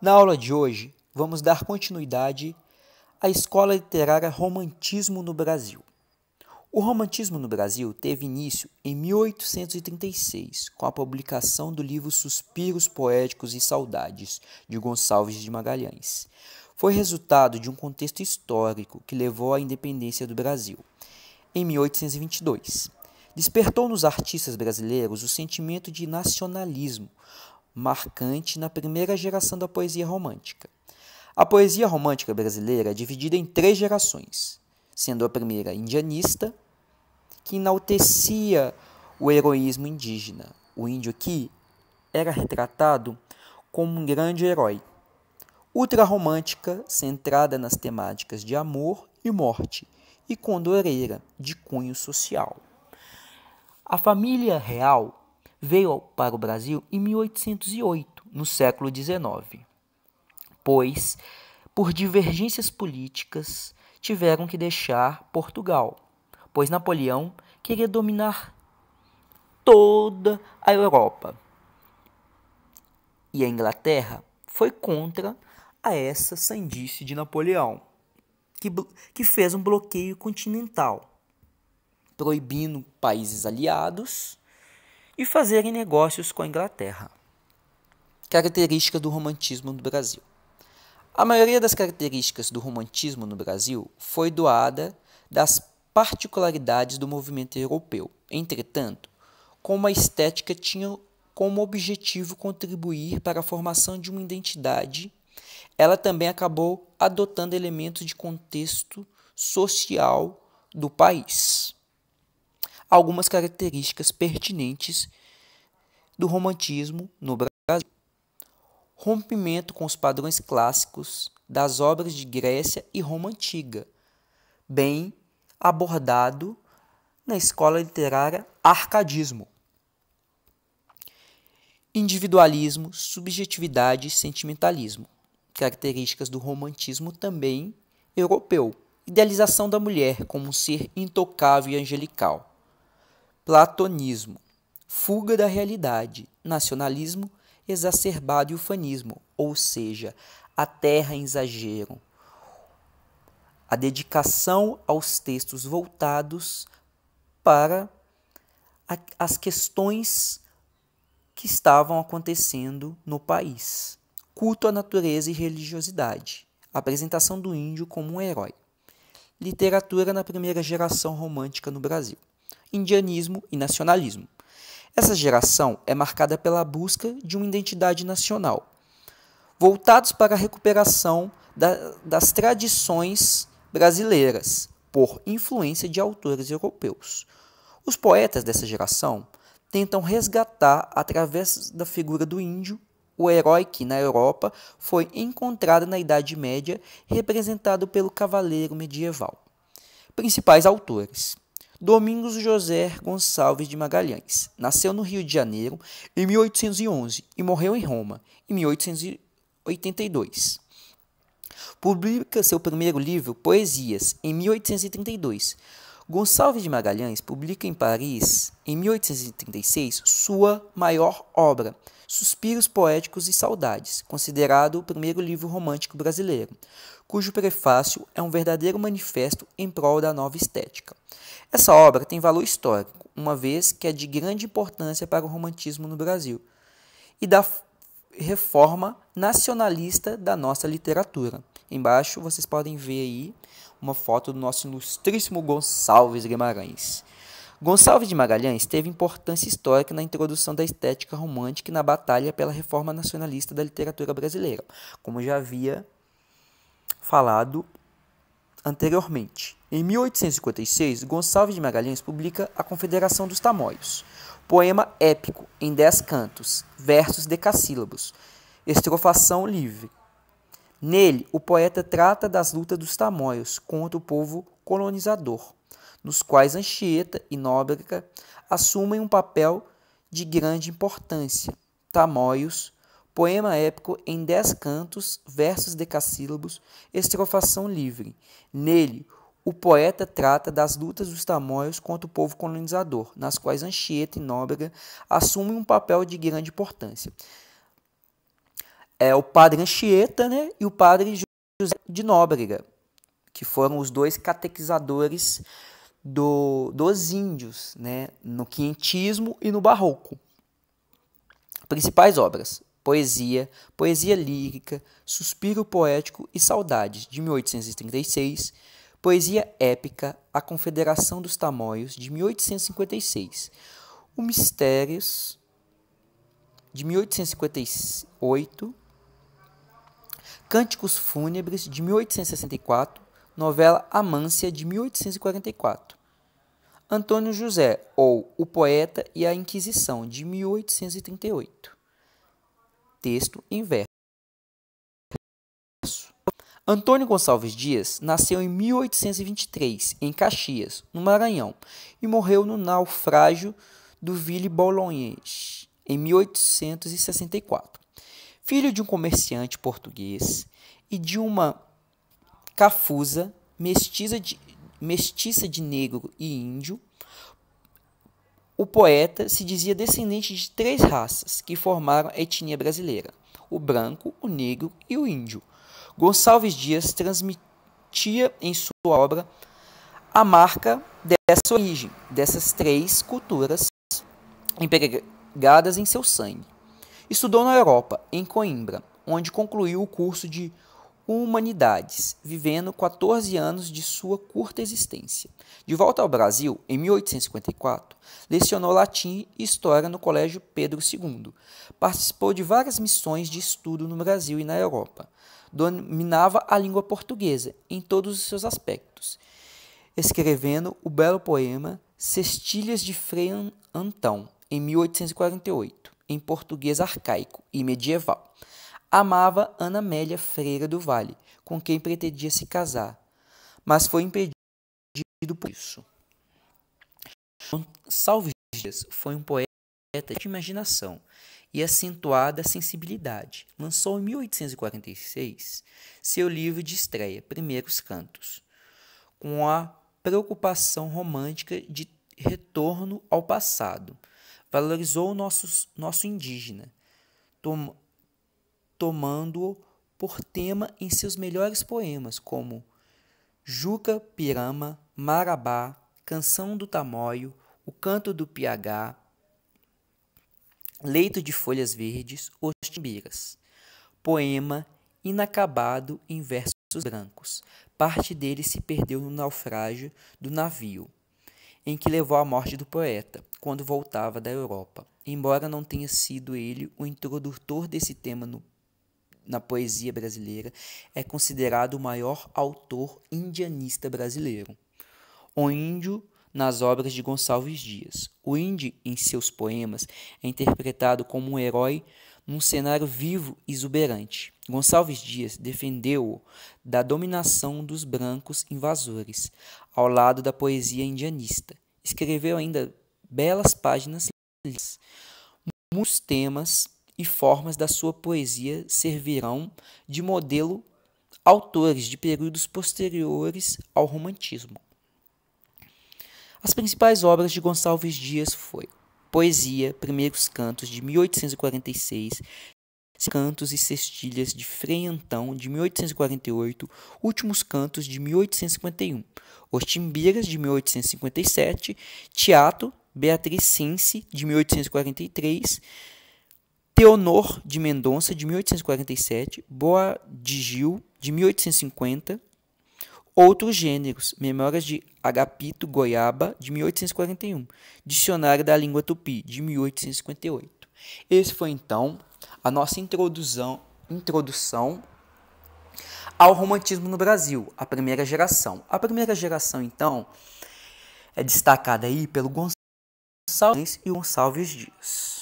Na aula de hoje, vamos dar continuidade à escola literária Romantismo no Brasil. O romantismo no Brasil teve início em 1836, com a publicação do livro Suspiros Poéticos e Saudades, de Gonçalves de Magalhães. Foi resultado de um contexto histórico que levou à independência do Brasil, em 1822. Despertou nos artistas brasileiros o sentimento de nacionalismo, marcante na primeira geração da poesia romântica. A poesia romântica brasileira é dividida em 3 gerações, sendo a primeira indianista, que enaltecia o heroísmo indígena. O índio aqui era retratado como um grande herói. Ultrarromântica, centrada nas temáticas de amor e morte, e condoreira, de cunho social. A família real veio para o Brasil em 1808, no século XIX, pois, por divergências políticas, tiveram que deixar Portugal, pois Napoleão queria dominar toda a Europa. E a Inglaterra foi contra a essa sandice de Napoleão, que fez um bloqueio continental, proibindo países aliados e fazerem negócios com a Inglaterra. Característica do romantismo no Brasil. A maioria das características do romantismo no Brasil foi doada das particularidades do movimento europeu. Entretanto, como a estética tinha como objetivo contribuir para a formação de uma identidade, ela também acabou adotando elementos de contexto social do país. Algumas características pertinentes do romantismo no Brasil. Rompimento com os padrões clássicos das obras de Grécia e Roma Antiga, bem abordado na escola literária Arcadismo. Individualismo, subjetividade e sentimentalismo, características do romantismo também europeu. Idealização da mulher como um ser intocável e angelical. Platonismo, fuga da realidade, nacionalismo exacerbado e ufanismo, ou seja, a terra em exagero. A dedicação aos textos voltados para as questões que estavam acontecendo no país. Culto à natureza e religiosidade. Apresentação do índio como um herói. Literatura na primeira geração romântica no Brasil. Indianismo e nacionalismo. Essa geração é marcada pela busca de uma identidade nacional, voltados para a recuperação das tradições brasileiras, por influência de autores europeus. Os poetas dessa geração tentam resgatar, através da figura do índio, o herói que, na Europa, foi encontrado na Idade Média, representado pelo cavaleiro medieval. Principais autores: Domingos José Gonçalves de Magalhães. Nasceu no Rio de Janeiro em 1811 e morreu em Roma em 1882. Publica seu primeiro livro, Poesias, em 1832. Gonçalves de Magalhães publica em Paris, em 1836, sua maior obra, Suspiros Poéticos e Saudades, considerado o primeiro livro romântico brasileiro, cujo prefácio é um verdadeiro manifesto em prol da nova estética. Essa obra tem valor histórico, uma vez que é de grande importância para o romantismo no Brasil e da reforma nacionalista da nossa literatura. Embaixo vocês podem ver aí uma foto do nosso ilustríssimo Gonçalves Guimarães. Gonçalves de Magalhães teve importância histórica na introdução da estética romântica e na batalha pela reforma nacionalista da literatura brasileira, como já havia falado anteriormente. Em 1856, Gonçalves de Magalhães publica A Confederação dos Tamoios, poema épico em 10 cantos, versos decassílabos, estrofação livre. Nele, o poeta trata das lutas dos tamoios contra o povo colonizador, nos quais Anchieta e Nóbrega assumem um papel de grande importância. Tamoios, poema épico em 10 cantos, versos decassílabos, estrofação livre. Nele, o poeta trata das lutas dos tamoios contra o povo colonizador, nas quais Anchieta e Nóbrega assumem um papel de grande importância. é o padre Anchieta, né, e o padre José de Nóbrega, que foram os dois catequizadores dos índios, né, no quinhentismo e no barroco. Principais obras: Poesia, Poesia Lírica, Suspiro Poético e Saudades, de 1836, Poesia Épica, A Confederação dos Tamoios, de 1856, O Mistérios, de 1858, Cânticos Fúnebres, de 1864, novela Amância, de 1844, Antônio José, ou O Poeta e a Inquisição, de 1838, texto em verso. Antônio Gonçalves Dias nasceu em 1823, em Caxias, no Maranhão, e morreu no naufrágio do Ville Boulogne, em 1864. Filho de um comerciante português e de uma cafusa mestiça de negro e índio, o poeta se dizia descendente de 3 raças que formaram a etnia brasileira: o branco, o negro e o índio. Gonçalves Dias transmitia em sua obra a marca dessa origem, dessas 3 culturas empregadas em seu sangue. Estudou na Europa, em Coimbra, onde concluiu o curso de Humanidades, vivendo 14 anos de sua curta existência. De volta ao Brasil, em 1854, lecionou latim e história no Colégio Pedro II. Participou de várias missões de estudo no Brasil e na Europa. Dominava a língua portuguesa em todos os seus aspectos, escrevendo o belo poema Cestilhas de Frei Antão, em 1848, em português arcaico e medieval. Amava Ana Amélia Freira do Vale, com quem pretendia se casar, mas foi impedido por isso. Gonçalves Dias foi um poeta de imaginação e acentuada sensibilidade. Lançou em 1846 seu livro de estreia, Primeiros Cantos, com a preocupação romântica de retorno ao passado. Valorizou o nosso indígena, tomando-o por tema em seus melhores poemas, como Juca Pirama, Marabá, Canção do Tamoio, O Canto do Piagá, Leito de Folhas Verdes, Os Timbiras. Poema inacabado em versos brancos. Parte dele se perdeu no naufrágio do navio, em que levou à morte do poeta, quando voltava da Europa. Embora não tenha sido ele o introdutor desse tema na poesia brasileira, é considerado o maior autor indianista brasileiro. O índio nas obras de Gonçalves Dias. O índio, em seus poemas, é interpretado como um herói num cenário vivo e exuberante. Gonçalves Dias defendeu-o da dominação dos brancos invasores, ao lado da poesia indianista. Escreveu ainda belas páginas líricas. Muitos temas e formas da sua poesia servirão de modelo autores de períodos posteriores ao romantismo. As principais obras de Gonçalves Dias foi Poesia, Primeiros Cantos, de 1846, Cantos e Cestilhas, de Frei Antão, de 1848, Últimos Cantos, de 1851, Os Timbiras, de 1857, Teatro, Beatriz Cenci, de 1843, Teonor de Mendonça, de 1847, Boa de Gil, de 1850, Outros Gêneros, Memórias de Agapito Goiaba, de 1841, Dicionário da Língua Tupi, de 1858. Esse foi, então, a nossa introdução ao romantismo no Brasil, a primeira geração. A primeira geração, então, é destacada aí pelo Gonçalves e Gonçalves Dias.